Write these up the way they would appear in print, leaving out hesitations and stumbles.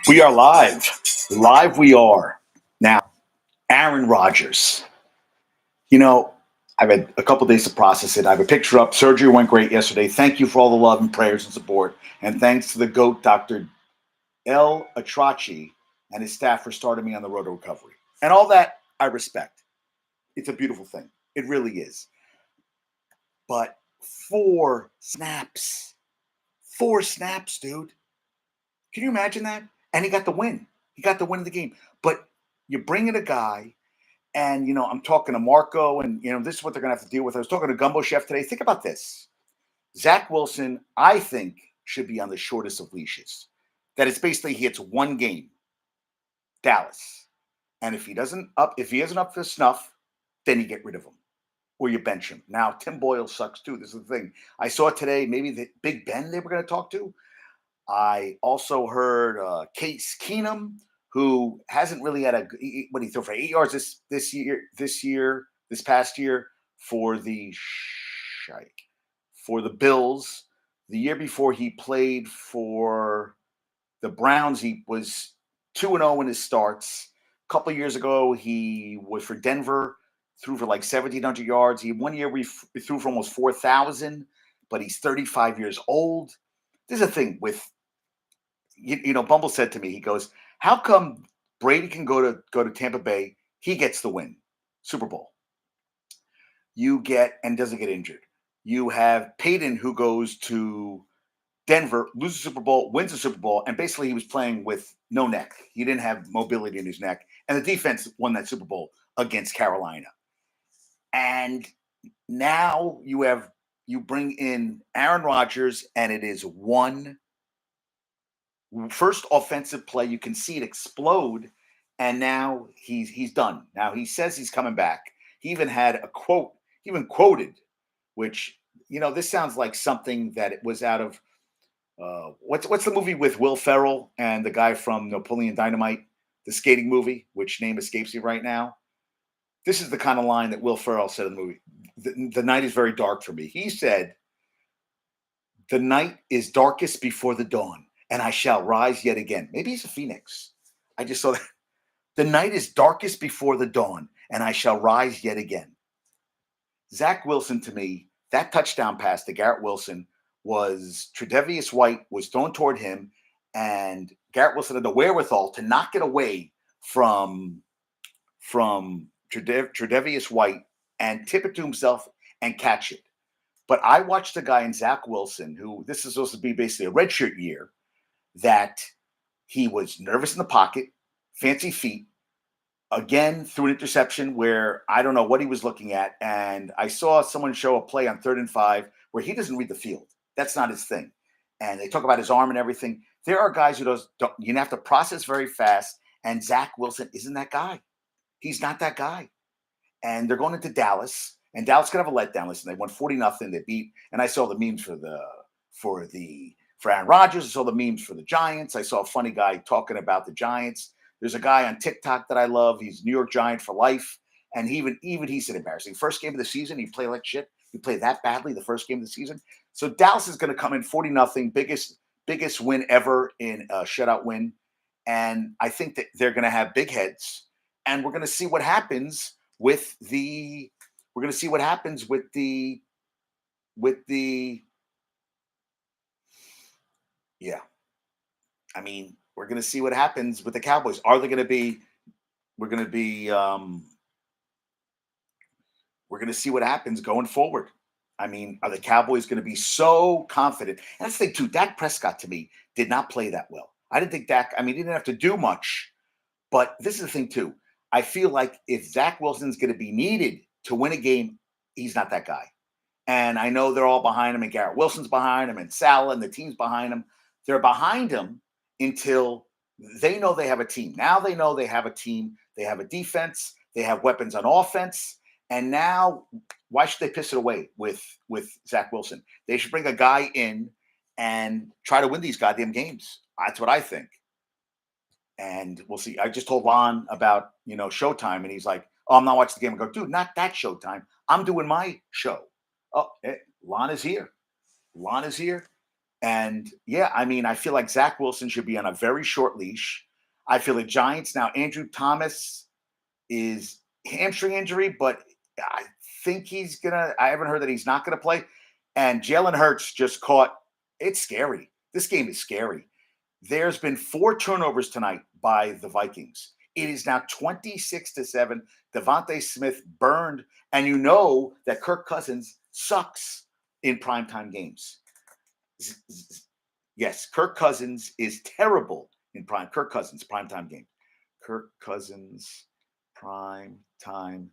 We are live. Live we are. Now, Aaron Rodgers. You know, I've had a couple days to process it. I have a picture up. Surgery went great yesterday. Thank you for all the love and prayers and support. And thanks to the GOAT, Dr. El Atrachi, and his staff for starting me on the road to recovery. And all that I respect. It's a beautiful thing. It really is. But 4 snaps. 4 snaps, dude. Can you imagine that? And he got the win. He got the win of the game. But you bring in a guy, and I'm talking to Marco, and this is what they're gonna have to deal with. I was talking to Gumbo Chef today. Think about this. Zach Wilson, I think, should be on the shortest of leashes. That it's basically he gets one game, Dallas. And if he isn't up to snuff, then you get rid of him. Or you bench him. Now, Tim Boyle sucks too. This is the thing. I saw today, maybe the Big Ben they were going to talk to. I also heard Case Keenum, who hasn't really had what he threw for 8 yards this past year for the Bills. The year before he played for the Browns, he was 2-0 in his starts. A couple of years ago, he was for Denver, threw for like 1,700 yards. He 1 year he threw for almost 4,000, but he's 35 years old. There's a thing with Bumble said to me, he goes, how come Brady can go to Tampa Bay, he gets the win, Super Bowl. And doesn't get injured. You have Peyton, who goes to Denver, loses the Super Bowl, wins the Super Bowl, and basically he was playing with no neck. He didn't have mobility in his neck. And the defense won that Super Bowl against Carolina. And now you bring in Aaron Rodgers, and it is one first offensive play. You can see it explode, and now he's done. Now he says he's coming back. He even had a quote, he even quoted, which this sounds like something that it was out of what's the movie with Will Ferrell and the guy from Napoleon Dynamite, the skating movie, which name escapes me right now. This is the kind of line that Will Ferrell said in the movie. The night is very dark for me. He said, "The night is darkest before the dawn, and I shall rise yet again." Maybe he's a phoenix. I just saw that. The night is darkest before the dawn, and I shall rise yet again. Zach Wilson, to me, that touchdown pass to Garrett Wilson was Tre'Davious White was thrown toward him, and Garrett Wilson had the wherewithal to knock it away from Tre'Davious White and tip it to himself and catch it. But I watched a guy in Zach Wilson, who this is supposed to be basically a redshirt year, that he was nervous in the pocket, fancy feet, again threw an interception where I don't know what he was looking at. And I saw someone show a play on 3rd and 5 where he doesn't read the field. That's not his thing. And they talk about his arm and everything. There are guys who you have to process very fast. And Zach Wilson isn't that guy. He's not that guy. And they're going into Dallas, and Dallas could have a letdown. Listen, they won 40-0. They beat, and I saw the memes for Aaron Rodgers. I saw the memes for the Giants. I saw a funny guy talking about the Giants. There's a guy on TikTok that I love. He's New York Giant for life. And even he said embarrassing. First game of the season, he played like shit. He played that badly the first game of the season. So Dallas is going to come in 40-0, biggest win ever in a shutout win. And I think that they're going to have big heads. And we're going to see what happens with the yeah. I mean, we're going to see what happens with the Cowboys. Are they going to be we're going to see what happens going forward. I mean, are the Cowboys going to be so confident? And that's the thing too. Dak Prescott to me did not play that well. I didn't think Dak, he didn't have to do much, but this is the thing too. I feel like if Zach Wilson's going to be needed to win a game, he's not that guy. And I know they're all behind him, and Garrett Wilson's behind him, and Salah and the team's behind him. They're behind him until they know they have a team. Now they know they have a team. They have a defense. They have weapons on offense. And now, why should they piss it away with Zach Wilson? They should bring a guy in and try to win these goddamn games. That's what I think. And we'll see. I just told Lon about, Showtime, and he's like, "Oh, I'm not watching the game." I go, "Dude, not that Showtime. I'm doing my show." Oh, Lon is here. Lon is here. And yeah, I mean, I feel like Zach Wilson should be on a very short leash. I feel the Giants now. Andrew Thomas is hamstring injury, but I think he's gonna. I haven't heard that he's not gonna play. And Jalen Hurts just caught. It's scary. This game is scary. There's been 4 turnovers tonight by the Vikings. It is now 26-7. Devontae Smith burned, and you know that Kirk Cousins sucks in primetime games. Yes, Kirk Cousins is terrible in Kirk Cousins primetime game. Kirk Cousins prime time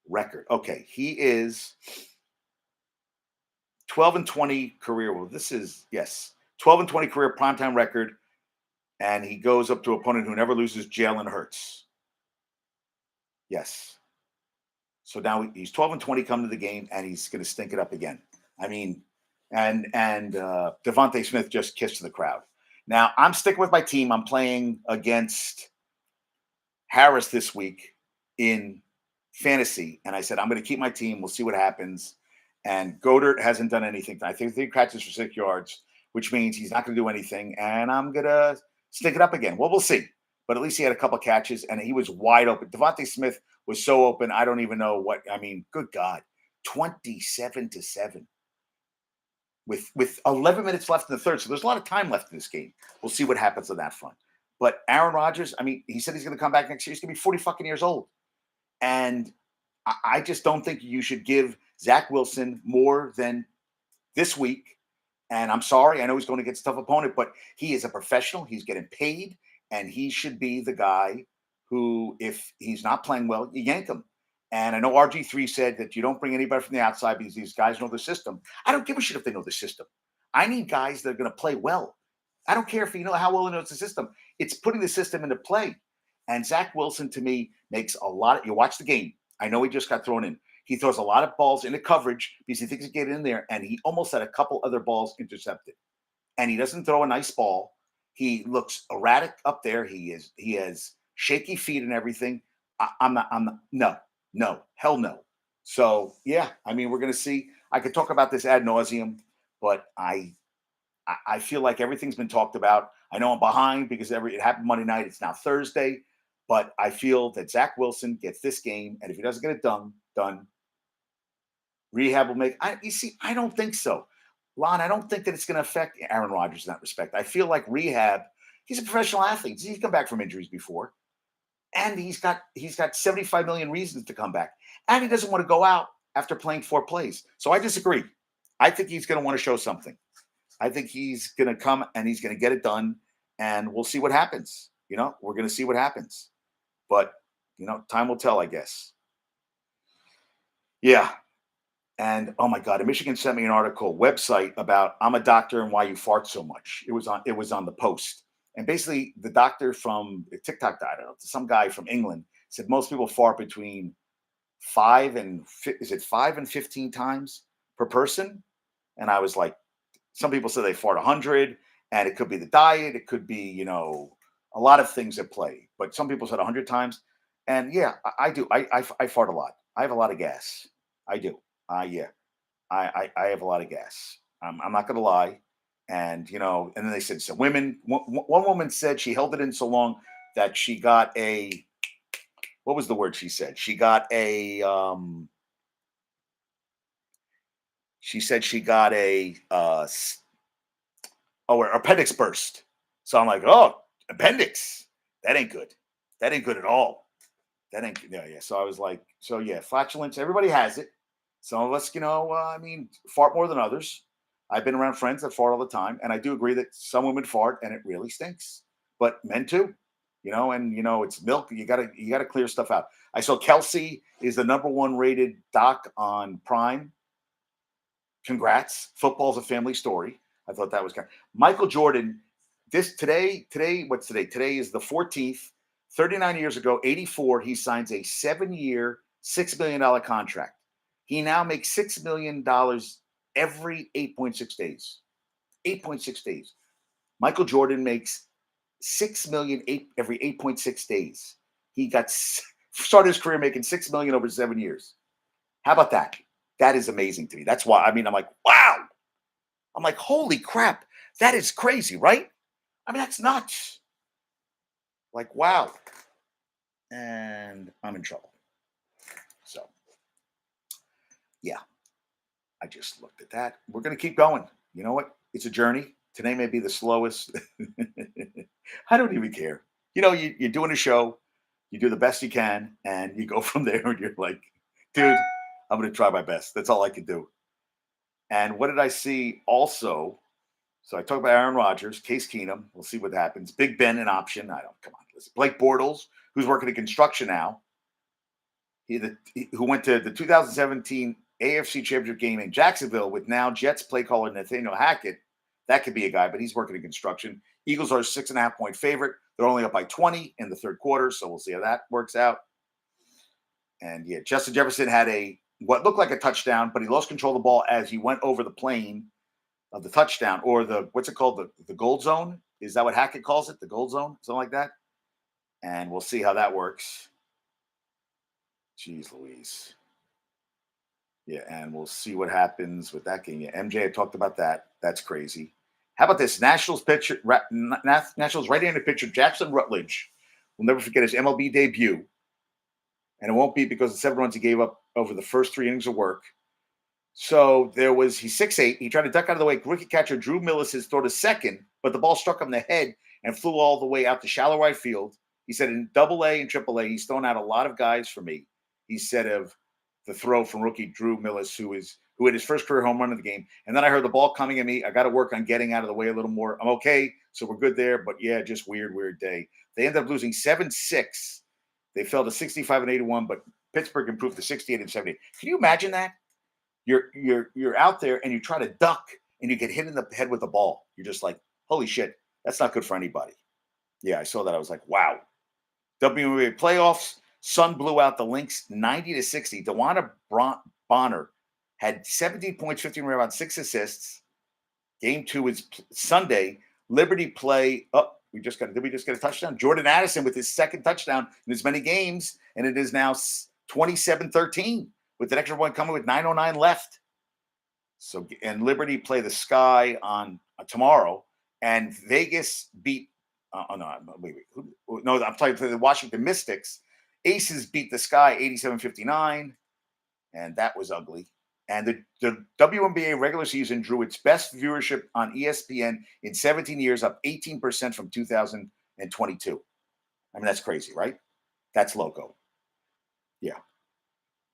record. Okay, he is 12-20 career. Well, this is yes, 12-20 career primetime record, and he goes up to an opponent who never loses, Jalen Hurts. Yes. So now he's 12-20 coming to the game, and he's going to stink it up again. I mean, and Devontae Smith just kissed the crowd. Now I'm sticking with my team. I'm playing against Harris this week in fantasy, and I said I'm going to keep my team. We'll see what happens. And Goddard hasn't done anything. I think he catches for 6 yards, which means he's not going to do anything. And I'm going to stick it up again. Well, we'll see. But at least he had a couple of catches, and he was wide open. Devontae Smith was so open. I don't even know what. I mean, good God, 27-7 with 11 minutes left in the third. So there's a lot of time left in this game. We'll see what happens on that front. But Aaron Rodgers, I mean, he said he's going to come back next year. He's going to be 40 fucking years old. And I just don't think you should give Zach Wilson more than this week. And I'm sorry, I know he's going against a tough opponent, but he is a professional. He's getting paid, and he should be the guy who, if he's not playing well, you yank him. And I know RG3 said that you don't bring anybody from the outside because these guys know the system. I don't give a shit if they know the system. I need guys that are going to play well. I don't care if you know how well he knows the system. It's putting the system into play. And Zach Wilson, to me, makes a lot of, you watch the game. I know he just got thrown in. He throws a lot of balls into coverage because he thinks he can get in there, and he almost had a couple other balls intercepted. And he doesn't throw a nice ball. He looks erratic up there. He has shaky feet and everything. I'm not, no, hell no. So yeah, I mean, we're gonna see. I could talk about this ad nauseum, but I feel like everything's been talked about. I know I'm behind because it happened Monday night. It's now Thursday, but I feel that Zach Wilson gets this game, and if he doesn't get it done, rehab will make. You see, I don't think so, Lon. I don't think that it's going to affect Aaron Rodgers in that respect. I feel like rehab. He's a professional athlete. He's come back from injuries before, and he's got 75 million reasons to come back, and he doesn't want to go out after playing 4 plays. So I disagree. I think he's going to want to show something. I think he's going to come and he's going to get it done, and we'll see what happens. We're going to see what happens, but time will tell, I guess. Yeah. And oh my God, Michigan sent me an article website about I'm a doctor and why you fart so much. It was on the Post. And basically the doctor from TikTok, I don't know, some guy from England said most people fart between 5 and 15 times per person. And I was like, some people say they fart 100, and it could be the diet, it could be, a lot of things at play. But some people said 100 times. And yeah, I do. I fart a lot. I have a lot of gas. I do. Yeah, I have a lot of gas. I'm not going to lie. And, and then they said, so women, one woman said she held it in so long that she got what was the word she said? She said she got her appendix burst. So I'm like, oh, appendix. That ain't good. That ain't good at all. That ain't, yeah. So I was like, so yeah, flatulence, everybody has it. Some of us, fart more than others. I've been around friends that fart all the time, and I do agree that some women fart and it really stinks. But men too, and it's milk. You gotta clear stuff out. I saw Kelsey is the #1 rated doc on Prime. Congrats. Football's a family story. I thought that was kind of Michael Jordan. Today, what's today? Today is the 14th. 39 years ago, 84, he signs a 7-year, $6 million contract. He now makes $6 million every 8.6 days. 8.6 days. Michael Jordan makes $6 million every 8.6 days. He started his career making $6 million over 7 years. How about that? That is amazing to me. That's why, I'm like, wow. I'm like, holy crap. That is crazy, right? I mean, that's nuts. Like, wow. And I'm in trouble. So, yeah, I just looked at that. We're going to keep going. You know what? It's a journey. Today may be the slowest. I don't even care. You're doing a show, you do the best you can, and you go from there. And you're like, dude, I'm going to try my best. That's all I can do. And what did I see also? So I talked about Aaron Rodgers, Case Keenum. We'll see what happens. Big Ben, an option. I don't, come on. Listen. Blake Bortles, who's working in construction now. Who went to the 2017 AFC Championship game in Jacksonville with now Jets play caller Nathaniel Hackett. That could be a guy, but he's working in construction. Eagles are a 6.5-point favorite. They're only up by 20 in the third quarter, so we'll see how that works out. And yeah, Justin Jefferson had what looked like a touchdown, but he lost control of the ball as he went over the plane of the touchdown, or what's it called? The gold zone? Is that what Hackett calls it? The gold zone? Something like that? And we'll see how that works. Jeez Louise. Yeah, and we'll see what happens with that game. Yeah, MJ, I talked about that. That's crazy. How about this? Nationals right-handed pitcher Jackson Rutledge will never forget his MLB debut, and it won't be because of the 7 runs he gave up over the first 3 innings of work. So he's 6'8". He tried to duck out of the way. Rookie catcher Drew Millis throw to second, but the ball struck him in the head and flew all the way out to shallow right field. He said in AA and AAA, he's thrown out a lot of guys for me. He said of the throw from rookie Drew Millis, who had his first career home run of the game. And then I heard the ball coming at me. I got to work on getting out of the way a little more. I'm okay, so we're good there. But yeah, just weird day. They ended up losing 7-6. They fell to 65 and 81, but Pittsburgh improved to 68 and 70. Can you imagine that? You're out there and you try to duck and you get hit in the head with a ball. You're just like, holy shit, that's not good for anybody. Yeah, I saw that. I was like, wow. WNBA playoffs. Sun blew out the Lynx 90-60. DeWanna Bonner had 17 points, 15 rebounds, 6 assists. Game 2 is Sunday. Liberty play. Oh, did we just get a touchdown? Jordan Addison with his second touchdown in as many games, and it is now 27-13 with an extra point coming with 9:09 left. So, and Liberty play the Sky on tomorrow, and Vegas beat. Oh no, wait. No, I'm talking to the Washington Mystics. Aces beat the Sky 87-59, and that was ugly. And the WNBA regular season drew its best viewership on ESPN in 17 years, up 18% from 2022. I mean, that's crazy, right? That's loco. Yeah.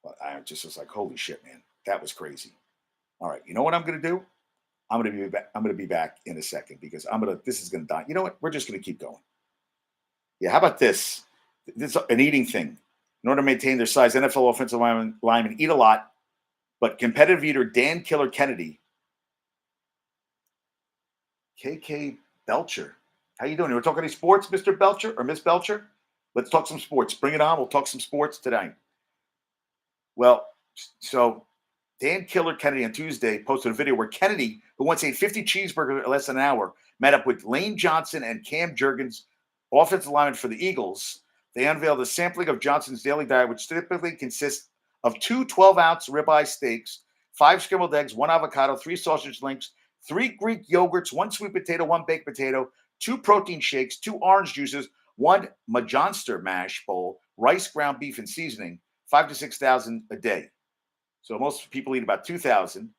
But I just was like, holy shit, man. That was crazy. All right. You know what I'm going to do? I'm going to be back. I'm going to be back in a second because this is going to die. You know what? We're just going to keep going. Yeah. How about this? This is an eating thing. In order to maintain their size, NFL offensive linemen eat a lot, but competitive eater Dan Killer Kennedy, KK Belcher. How you doing? We're talking any sports, Mr. Belcher or Miss Belcher? Let's talk some sports. Bring it on. We'll talk some sports today. Well, so Dan Killer Kennedy on Tuesday posted a video where Kennedy, who once ate 50 cheeseburgers in less than an hour, met up with Lane Johnson and Cam Jurgens, offensive lineman for the Eagles. They unveiled a sampling of Johnson's daily diet, which typically consists of 2 12-ounce ribeye steaks, 5 scrambled eggs, 1 avocado, 3 sausage links, 3 Greek yogurts, 1 sweet potato, 1 baked potato, 2 protein shakes, 2 orange juices, 1 Majonster mash bowl, rice, ground beef, and seasoning, 5 to 6,000 a day. So most people eat about 2,000.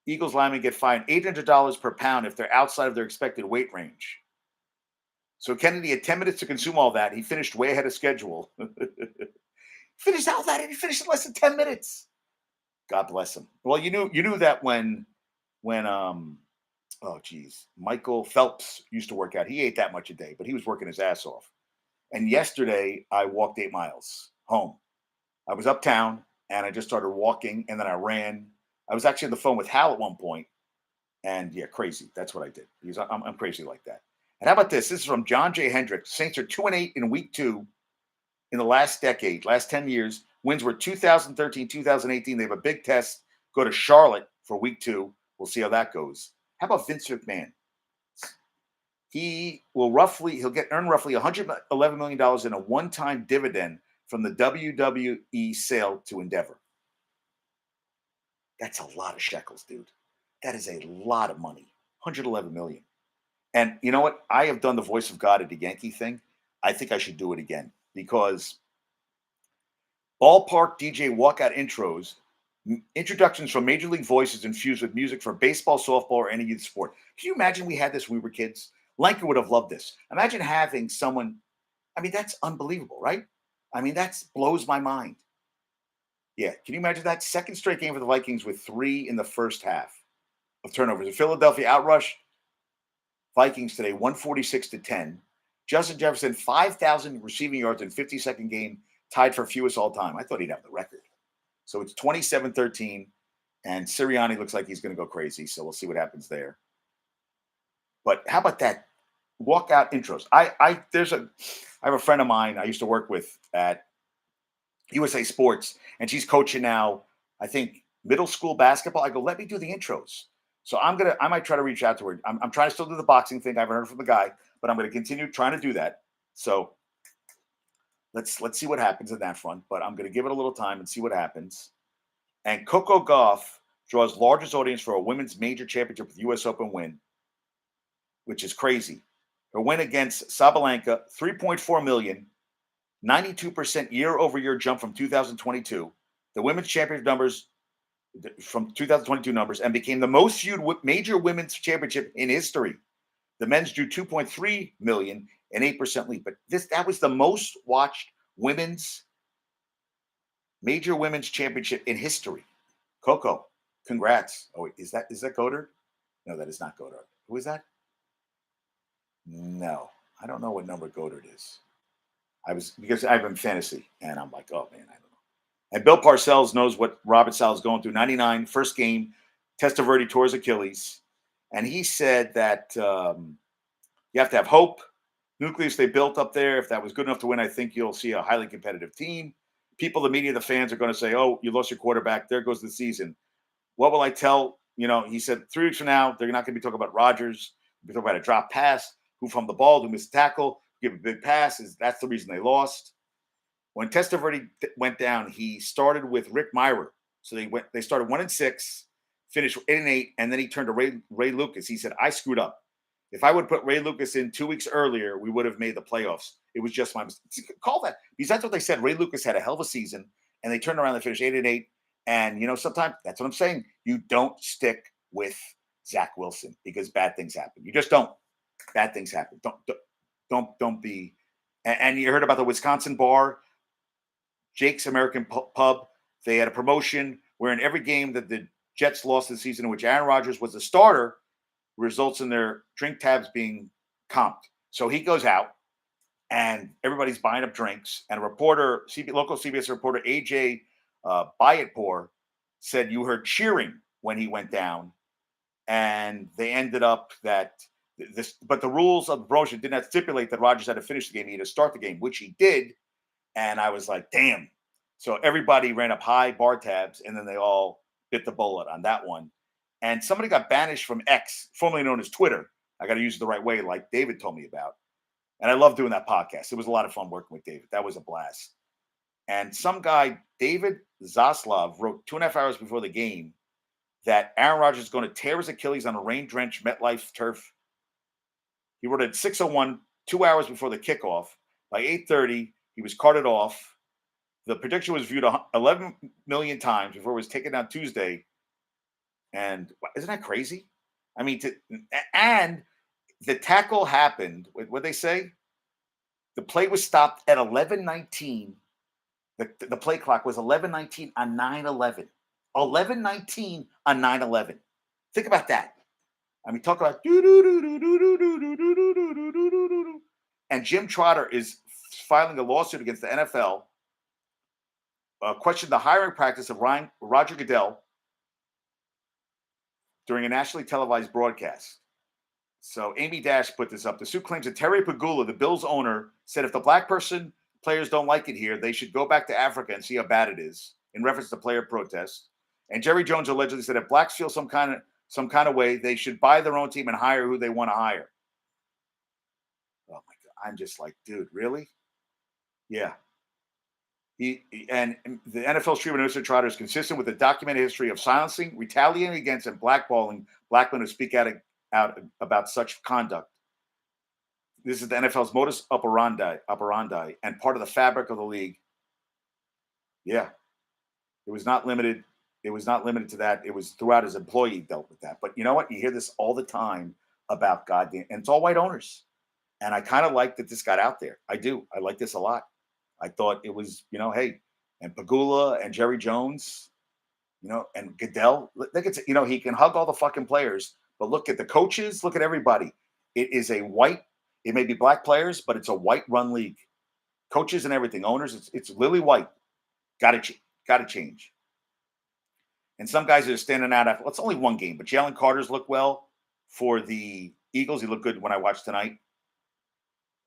Eagles linemen get fined $800 per pound if they're outside of their expected weight range. So Kennedy had 10 minutes to consume all that. He finished way ahead of schedule. Finished all that, and he finished in less than 10 minutes. God bless him. Well, you knew that when Michael Phelps used to work out. He ate that much a day, but he was working his ass off. And yesterday I walked 8 miles home. I was uptown and I just started walking, and then I ran. I was actually on the phone with Hal at one point, and yeah, crazy. That's what I did because I'm crazy like that. And how about this? This is from John J. Hendricks. Saints are 2-8 in week 2 in the last decade, last 10 years. Wins were 2013, 2018. They have a big test. Go to Charlotte for week 2. We'll see how that goes. How about Vince McMahon? He'll earn roughly $111 million in a one-time dividend from the WWE sale to Endeavor. That's a lot of shekels, dude. That is a lot of money. 111 million. And you know what? I have done the voice of God at the Yankee thing. I think I should do it again because ballpark DJ walkout intros, introductions from major league voices infused with music for baseball, softball, or any youth sport. Can you imagine we had this when we were kids? Lanker would have loved this. Imagine having someone. I mean, that's unbelievable, right? I mean, that blows my mind. Yeah. Can you imagine that? Second straight game for the Vikings with 3 in the first half of turnovers. The Philadelphia outrush Vikings today, 146-10. Justin Jefferson, 5,000 receiving yards in 50-second game, tied for fewest all time. I thought he'd have the record. So it's 27-13, and Sirianni looks like he's going to go crazy. So we'll see what happens there. But how about that walkout intros? I have a friend of mine I used to work with at USA Sports, and she's coaching now, I think, middle school basketball. I go, let me do the intros. So I might try to reach out to her. I'm trying to still do the boxing thing. I haven't heard from the guy, but I'm going to continue trying to do that. So let's see what happens in that front. But I'm going to give it a little time and see what happens. And Coco Gauff draws largest audience for a women's major championship with U.S. Open win, which is crazy. Her win against Sabalenka, 3.4 million, 92% year-over-year jump from 2022. The women's championship numbers from 2022 numbers, and became the most viewed major women's championship in history. The men's drew 2.3 million, an 8% lead. But that was the most watched major women's championship in history. Coco, congrats. Oh, wait, is that Godard? No, that is not Godard. Who is that? No, I don't know what number Godard is. Because I've been fantasy, and I'm like, oh man, I don't know. And Bill Parcells knows what Robert Sala is going through. 99, first game, Testaverde tore his Achilles. And he said that you have to have hope. Nucleus they built up there. If that was good enough to win, I think you'll see a highly competitive team. People, the media, the fans are going to say, oh, you lost your quarterback. There goes the season. What will I tell? He said 3 weeks from now, they're not going to be talking about Rodgers. They're talking about a drop pass, who fumbled the ball, who missed a tackle, give a big pass. That's the reason they lost. When Testaverde went down, he started with Rick Myrer. So they started 1-6, finished 8-8, and then he turned to Ray Lucas. He said, I screwed up. If I would have put Ray Lucas in 2 weeks earlier, we would have made the playoffs. It was just my mistake. Call that. Because that's what they said. Ray Lucas had a hell of a season, and they turned around and finished 8-8. And, sometimes that's what I'm saying. You don't stick with Zach Wilson because bad things happen. You just don't. Bad things happen. Don't be. And you heard about the Wisconsin bar, Jake's American Pub. They had a promotion where in every game that the Jets lost this season, in which Aaron Rodgers was the starter, results in their drink tabs being comped. So he goes out, and everybody's buying up drinks. And a reporter, local CBS reporter AJ Bayatpour, said you heard cheering when he went down, and they ended up that this. But the rules of the promotion did not stipulate that Rodgers had to finish the game; he had to start the game, which he did. And I was like, damn. So everybody ran up high bar tabs, and then they all bit the bullet on that one. And somebody got banished from X, formerly known as Twitter. I got to use it the right way, like David told me about. And I love doing that podcast. It was a lot of fun working with David. That was a blast. And some guy, David Zaslav, wrote 2.5 hours before the game that Aaron Rodgers is going to tear his Achilles on a rain-drenched MetLife turf. He wrote it at 6:01, 2 hours before the kickoff. By 8:30, he was carted off. The prediction was viewed 11 million times before it was taken down Tuesday. And isn't that crazy? I mean, and the tackle happened. What they say? The play was stopped at 11:19. The play clock was 11:19 on 9/11. 11:19 on 9/11. Think about that. I mean, talk about and Jim Trotter is filing a lawsuit against the NFL, questioned the hiring practice of Roger Goodell during a nationally televised broadcast. So Amy Dash put this up. The suit claims that Terry Pagula, the Bills owner, said if the black person players don't like it here, they should go back to Africa and see how bad it is, in reference to player protests. And Jerry Jones allegedly said if blacks feel some kind of way, they should buy their own team and hire who they want to hire. Oh my God. I'm just like, dude, really? Yeah. And the NFL's treatment of Mr. Trotter is consistent with the documented history of silencing, retaliating against, and blackballing black men who speak out out about such conduct. This is the NFL's modus operandi, and part of the fabric of the league. Yeah, it was not limited. It was not limited to that. It was throughout his employee dealt with that. But you know what? You hear this all the time about goddamn, and it's all white owners. And I kind of like that this got out there. I do. I like this a lot. I thought it was, hey, and Pagula and Jerry Jones, and Goodell. Look at, he can hug all the fucking players, but look at the coaches. Look at everybody. It is a white. It may be black players, but it's a white run league. Coaches and everything, owners. It's lily white. Got to change. And some guys are standing out after. Well, it's only one game, but Jalen Carter's looked well for the Eagles. He looked good when I watched tonight.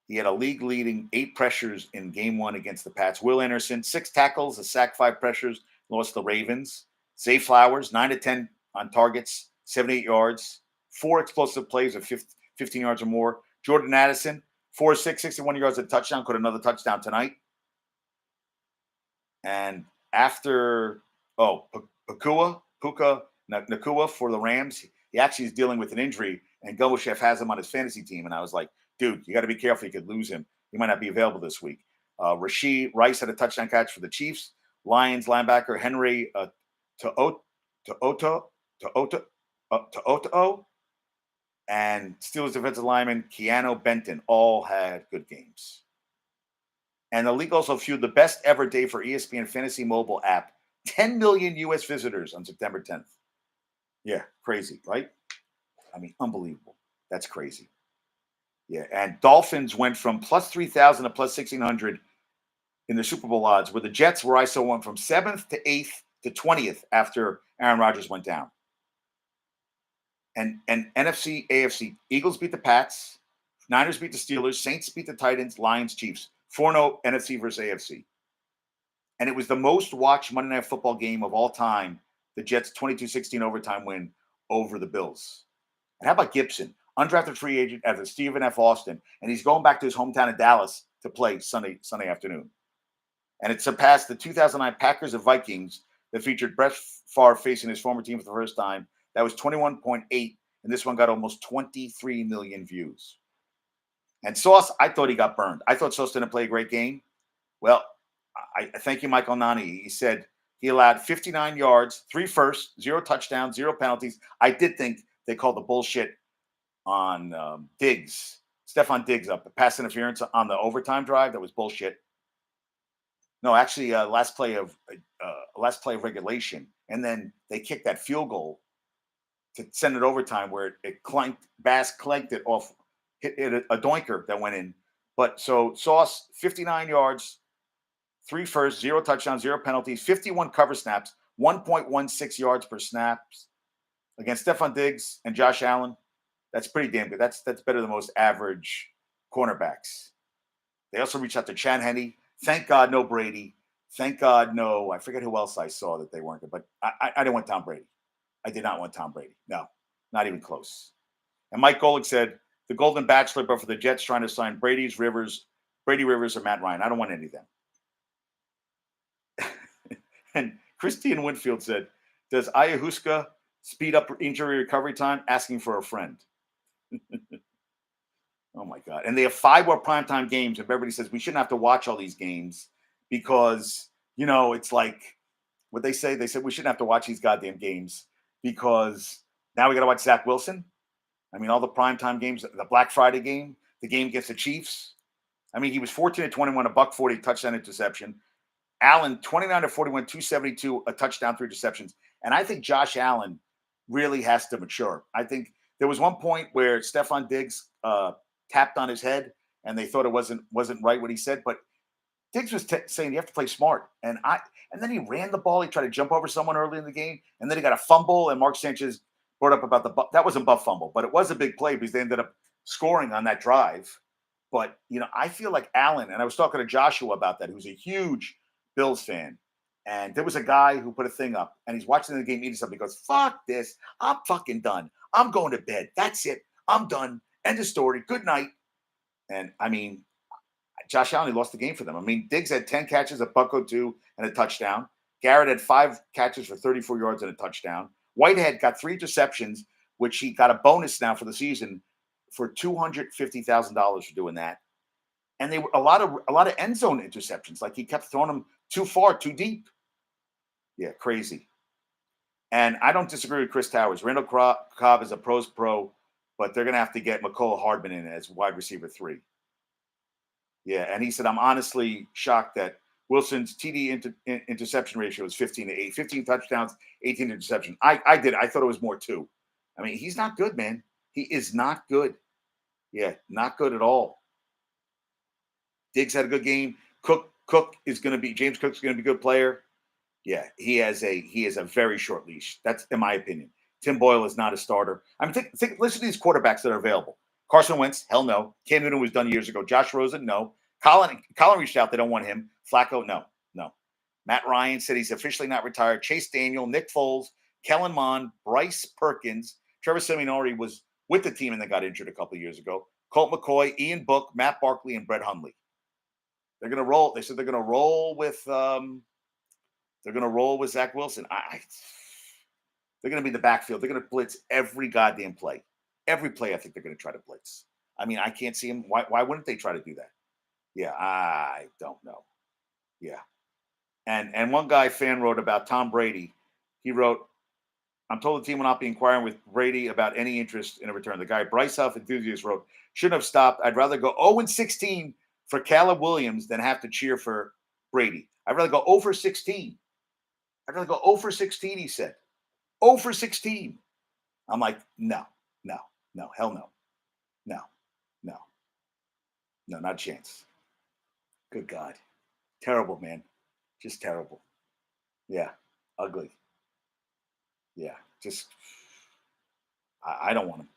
He had a league-leading 8 pressures in Game 1 against the Pats. Will Anderson, 6 tackles, a sack, 5 pressures, lost the Ravens. Zay Flowers, 9 to 10 on targets, 78 yards, 4 explosive plays of 15 yards or more. Jordan Addison, 4 6, 61 yards, a touchdown. Caught another touchdown tonight. And after, Puka Nakua for the Rams, he actually is dealing with an injury, and Gomoshev has him on his fantasy team. And I was like, dude, you got to be careful. You could lose him. He might not be available this week. Rashid Rice had a touchdown catch for the Chiefs. Lions linebacker Henry To'oto and Steelers defensive lineman Keanu Benton all had good games. And the league also fueled the best ever day for ESPN Fantasy Mobile app. 10 million U.S. visitors on September 10th. Yeah, crazy, right? I mean, unbelievable. That's crazy. Yeah, and Dolphins went from plus 3,000 to plus 1,600 in the Super Bowl odds, where the Jets, where I saw, went from 7th to 8th to 20th after Aaron Rodgers went down. And NFC, AFC, Eagles beat the Pats, Niners beat the Steelers, Saints beat the Titans, Lions, Chiefs. 4-0 NFC versus AFC. And it was the most watched Monday Night Football game of all time, the Jets' 22-16 overtime win over the Bills. And how about Gibson? Undrafted free agent after Stephen F. Austin, and he's going back to his hometown of Dallas to play Sunday afternoon. And it surpassed the 2009 Packers and Vikings that featured Brett Favre facing his former team for the first time. That was 21.8, and this one got almost 23 million views. And Sauce, I thought he got burned. I thought Sauce didn't play a great game. Well, I thank you, Michael Nani. He said he allowed 59 yards, 3 firsts, 0 touchdowns, 0 penalties. I did think they called the bullshit on Diggs, Stephon Diggs up, the pass interference on the overtime drive. That was bullshit. No, actually, last play of regulation, and then they kicked that field goal to send it overtime, where it clanked. Bass clanked it off, hit a doinker that went in. But so Sauce, 59 yards, 3 firsts, 0 touchdowns, 0 penalties, 51 cover snaps, 1.16 yards per snaps against Stephon Diggs and Josh Allen. That's pretty damn good. That's better than most average cornerbacks. They also reached out to Chan Henne. Thank God no Brady. Thank God no, I forget who else I saw that they weren't good, but I didn't want Tom Brady. I did not want Tom Brady. No, not even close. And Mike Golick said, the Golden Bachelor, but for the Jets trying to sign Brady Rivers, or Matt Ryan. I don't want any of them. And Christine Winfield said, does Ayahuasca speed up injury recovery time? Asking for a friend. Oh, my God. And they have 5 more primetime games. And everybody says we shouldn't have to watch all these games because, it's like what they say. They said we shouldn't have to watch these goddamn games because now we got to watch Zach Wilson. I mean, all the primetime games, the Black Friday game, the game against the Chiefs. I mean, he was 14-21, a $140 touchdown interception. Allen, 29-41, 272, a touchdown, 3 interceptions. And I think Josh Allen really has to mature. I think there was one point where Stephon Diggs tapped on his head, and they thought it wasn't right what he said. But Diggs was saying you have to play smart. And then he ran the ball. He tried to jump over someone early in the game, and then he got a fumble. And Mark Sanchez brought up about that wasn't Buff fumble, but it was a big play because they ended up scoring on that drive. But I feel like Allen, and I was talking to Joshua about that, who's a huge Bills fan. And there was a guy who put a thing up, and he's watching the game eating something. He goes, fuck this. I'm fucking done. I'm going to bed. That's it. I'm done. End of story. Good night. And, I mean, Josh Allen, he lost the game for them. I mean, Diggs had 10 catches, a $102, and a touchdown. Garrett had 5 catches for 34 yards and a touchdown. Whitehead got 3 interceptions which he got a bonus now for the season for $250,000 for doing that. And they were a lot of end zone interceptions. Like he kept throwing them too far, too deep. Yeah, crazy. And I don't disagree with Chris Towers. Randall Cobb is a pro's pro, but they're going to have to get McCall Hardman in as wide receiver 3. Yeah, and he said, I'm honestly shocked that Wilson's TD interception ratio is 15-8, 15 touchdowns, 18 interceptions. I thought it was more too. I mean, he's not good, man. He is not good. Yeah, not good at all. Diggs had a good game. James Cook's going to be a good player. Yeah, he has a very short leash. That's in my opinion. Tim Boyle is not a starter. I mean, listen to these quarterbacks that are available. Carson Wentz, hell no. Cam Newton was done years ago. Josh Rosen, no. Colin reached out. They don't want him. Flacco, no. Matt Ryan said he's officially not retired. Chase Daniel, Nick Foles, Kellen Mond, Bryce Perkins. Trevor Siemian already was with the team and then got injured a couple of years ago. Colt McCoy, Ian Book, Matt Barkley, and Brett Hundley. They're going to roll. They said they're going to roll with Zach Wilson. They're going to be in the backfield. They're going to blitz every goddamn play. Every play, I think they're going to try to blitz. I mean, I can't see him. Why wouldn't they try to do that? Yeah, I don't know. Yeah. And one fan wrote about Tom Brady. He wrote, I'm told the team will not be inquiring with Brady about any interest in a return. The guy, Bryce Huff Enthusiast, wrote, shouldn't have stopped. I'd rather go 0-16 for Caleb Williams than have to cheer for Brady. I'd rather go 0-16. I'd rather go 0-16, he said. 0-16. I'm like, no, hell no. No, not a chance. Good God. Terrible, man. Just terrible. Yeah, ugly. Yeah, just, I don't want him.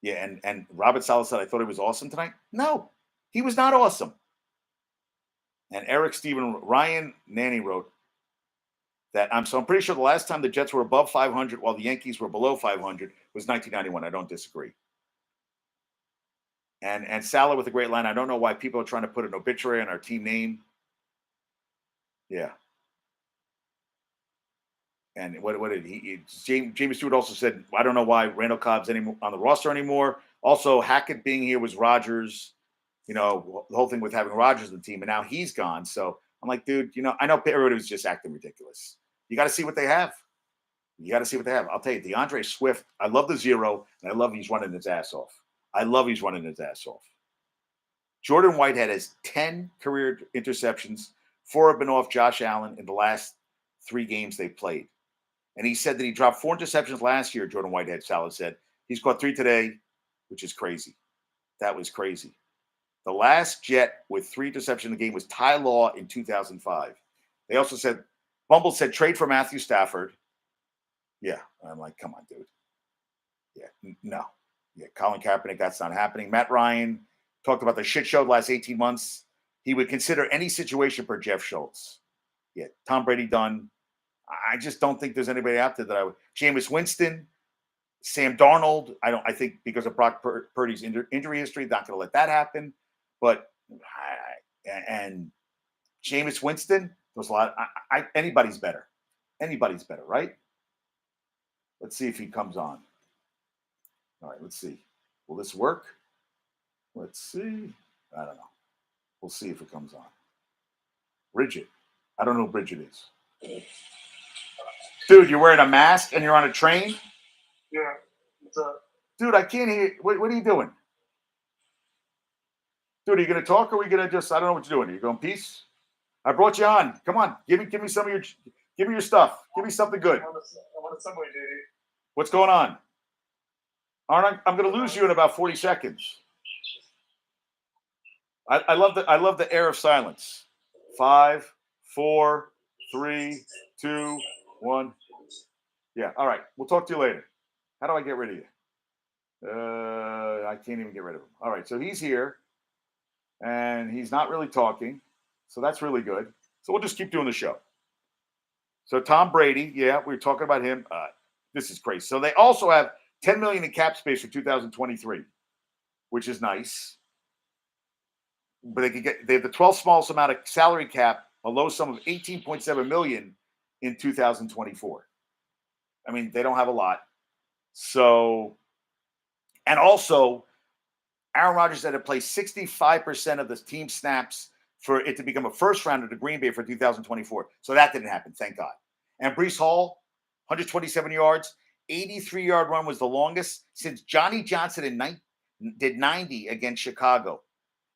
Yeah, and Robert Saleh said, I thought he was awesome tonight. No, he was not awesome. And Eric Stephen Ryan Nanny wrote that I'm pretty sure the last time the Jets were above 500 while the Yankees were below 500 was 1991. I don't disagree. And Salah with a great line. I don't know why people are trying to put an obituary on our team name. Yeah. And what did Jamie Stewart also said, I don't know why Randall Cobb's on the roster anymore. Also, Hackett being here was Rodgers, the whole thing with having Rodgers in the team, and now he's gone. So I'm like, dude, I know everybody was just acting ridiculous. You got to see what they have. I'll tell you, DeAndre Swift, I love the 0, and I love he's running his ass off. Jordan Whitehead has 10 career interceptions. 4 have been off Josh Allen in the last 3 games they played. And he said that he dropped 4 interceptions last year, Jordan Whitehead, Salah said. He's caught 3 today, which is crazy. That was crazy. The last Jet with 3 interceptions in the game was Ty Law in 2005. They also said, Bumble said trade for Matthew Stafford. Yeah, I'm like, come on, dude. Yeah, no. Yeah, Colin Kaepernick, that's not happening. Matt Ryan talked about the shit show the last 18 months. He would consider any situation for Jeff Schultz. Yeah, Tom Brady done. I just don't think there's anybody out there that I would. Jameis Winston, Sam Darnold. I think because of Brock Purdy's injury history, not going to let that happen. But and Jameis Winston, there's a lot. Anybody's better. Anybody's better, right? Let's see if he comes on. All right, let's see. Will this work? Let's see. I don't know. We'll see if it comes on. Bridget. I don't know who Bridget is. Dude, you're wearing a mask and you're on a train? Yeah. What's up? Dude, I can't hear. What are you doing? Dude, are you going to talk or are we going to just, I don't know what you're doing. Are you going peace? I brought you on. Come on. Give me some of give me your stuff. Give me something good. I want a Subway, JD. What's going on? I'm going to lose you in about 40 seconds. I love the air of silence. 5, 4, 3, 2, 1. Yeah. All right. We'll talk to you later. How do I get rid of you? I can't even get rid of him. All right. So he's here and he's not really talking. So that's really good. So we'll just keep doing the show. So Tom Brady. Yeah. We were talking about him. This is crazy. So they also have $10 million in cap space for 2023, which is nice. But they have the 12th smallest amount of salary cap, a low sum of $18.7 million in 2024. I mean, they don't have a lot. So And also, Aaron Rodgers had to play 65% of the team snaps for it to become a first rounder to Green Bay for 2024. So that didn't happen, thank God. And Brees Hall, 127 yards, 83-yard run was the longest since Johnny Johnson did 90 against Chicago.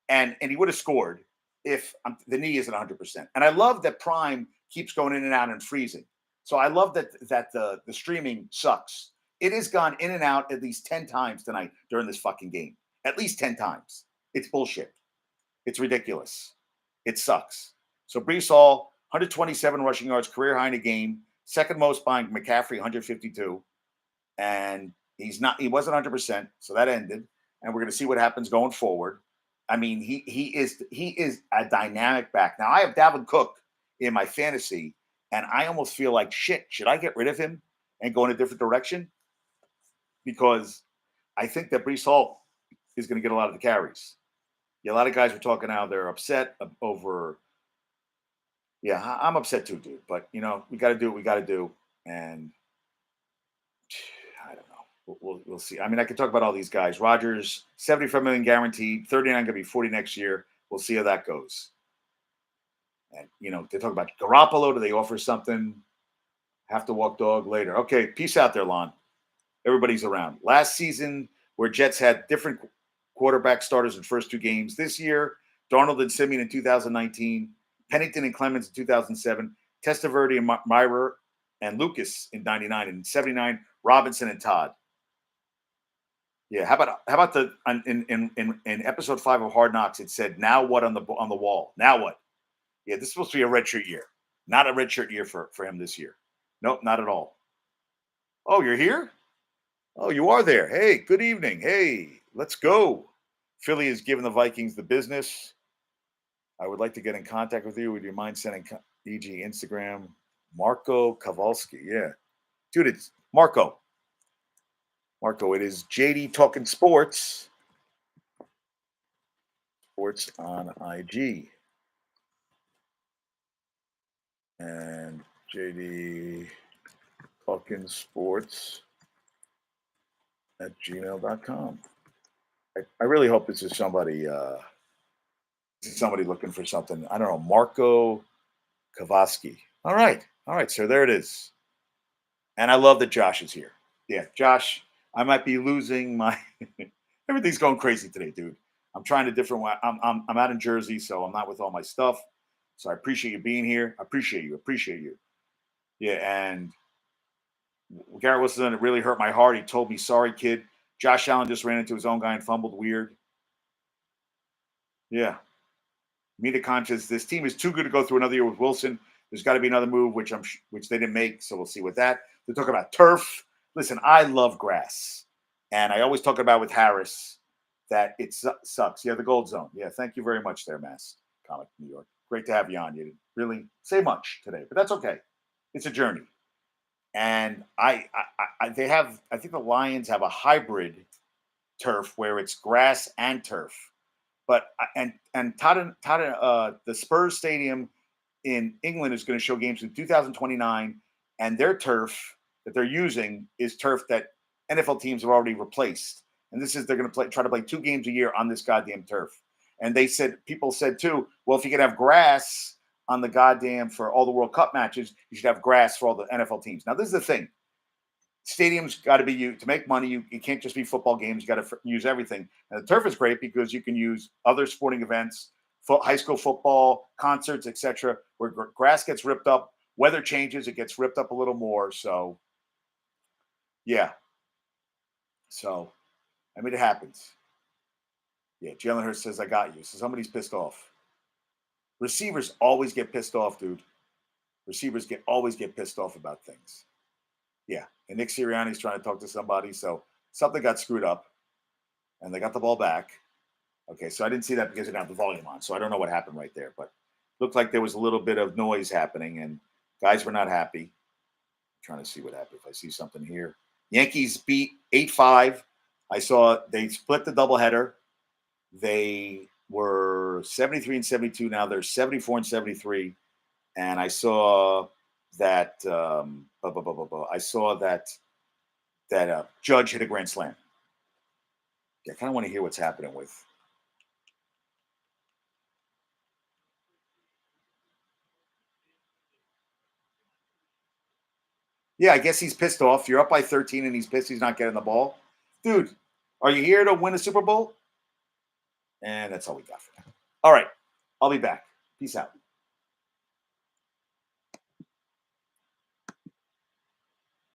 And he would have scored if the knee isn't 100%. And I love that Prime keeps going in and out and freezing. So I love that the streaming sucks. It has gone in and out at least 10 times tonight during this fucking game. At least 10 times. It's bullshit. It's ridiculous. It sucks. So Brees Hall, 127 rushing yards, career high in a game. Second most behind McCaffrey, 152. And he wasn't 100%, so that ended. And we're going to see what happens going forward. I mean, he is a dynamic back. Now, I have Dalvin Cook in my fantasy, and I almost feel like, shit, should I get rid of him and go in a different direction? Because I think that Brees Hall is going to get a lot of the carries. Yeah, a lot of guys were talking now they're upset over. Yeah, I'm upset too, dude. But we got to do what we got to do, and I don't know. We'll see. I mean, I could talk about all these guys. Rodgers, 75 million guaranteed, 39 going to be 40 next year. We'll see how that goes. And they talk about Garoppolo. Do they offer something? Have to walk dog later. Okay, peace out there, Lon. Everybody's around. Last season, where Jets had different quarterback starters in the first two games. This year, Darnold and Simeon in 2019, Pennington and Clemens in 2007, Testaverde and Myra and Lucas in 99, and 79, Robinson and Todd. Yeah, how about the in episode 5 of Hard Knocks? It said, "Now what on the wall? Now what?" Yeah, this is supposed to be a redshirt year, not a redshirt year for him this year. Nope, not at all. Oh, you're here? Oh, you are there. Hey, good evening. Hey, let's go. Philly is giving the Vikings the business. I would like to get in contact with you. Would you mind sending e.g. Instagram? Marco Kowalski. Yeah. Dude, it's Marco. Marco, it is JD Talkin Sports. Sports on IG. And JD Talkin Sports at gmail.com. I really hope this is somebody looking for something. I don't know. Marco Kowalski. All right. So there it is. And I love that Josh is here. Yeah, Josh, I might be losing my everything's going crazy today, dude. I'm trying a different way. I'm out in Jersey, so I'm not with all my stuff. So I appreciate you being here. I appreciate you. Yeah, and Garrett Wilson, it really hurt my heart. He told me, sorry, kid. Josh Allen just ran into his own guy and fumbled weird. Yeah. Mina conscious. This team is too good to go through another year with Wilson. There's got to be another move, which they didn't make. So we'll see with that. They're talking about turf. Listen, I love grass. And I always talk about with Harris that it sucks. Yeah, the gold zone. Yeah, thank you very much there, Mass Comic New York. Great to have you on. You didn't really say much today, but that's okay. It's a journey. And I think the Lions have a hybrid turf where it's grass and turf. But the Spurs Stadium in England is going to show games in 2029, and their turf that they're using is turf that NFL teams have already replaced. And they're going to try to play 2 games a year on this goddamn turf. And people said too, well, if you can have grass on the goddamn for all the World Cup matches, you should have grass for all the NFL teams. Now, this is the thing. Stadiums got to be used to make money. You can't just be football games. You got to use everything. And the turf is great because you can use other sporting events, high school football, concerts, etc. Where grass gets ripped up, weather changes, it gets ripped up a little more. So, yeah. So, I mean, it happens. Yeah, Jalen Hurts says, I got you. So somebody's pissed off. Receivers always get pissed off, dude. Receivers always get pissed off about things. Yeah, and Nick Sirianni's trying to talk to somebody, so something got screwed up, and they got the ball back. Okay, so I didn't see that because they didn't have the volume on, so I don't know what happened right there, but looked like there was a little bit of noise happening, and guys were not happy. I'm trying to see what happened. If I see something here. Yankees beat 8-5. I saw they split the doubleheader. They were 73 and 72. Now they're 74 and 73. And I saw that I saw that Judge hit a grand slam. I kind of want to hear what's happening with. Yeah, I guess he's pissed off. You're up by 13 and he's pissed he's not getting the ball. Dude, are you here to win a Super Bowl? And that's all we got for now. All right. I'll be back. Peace out.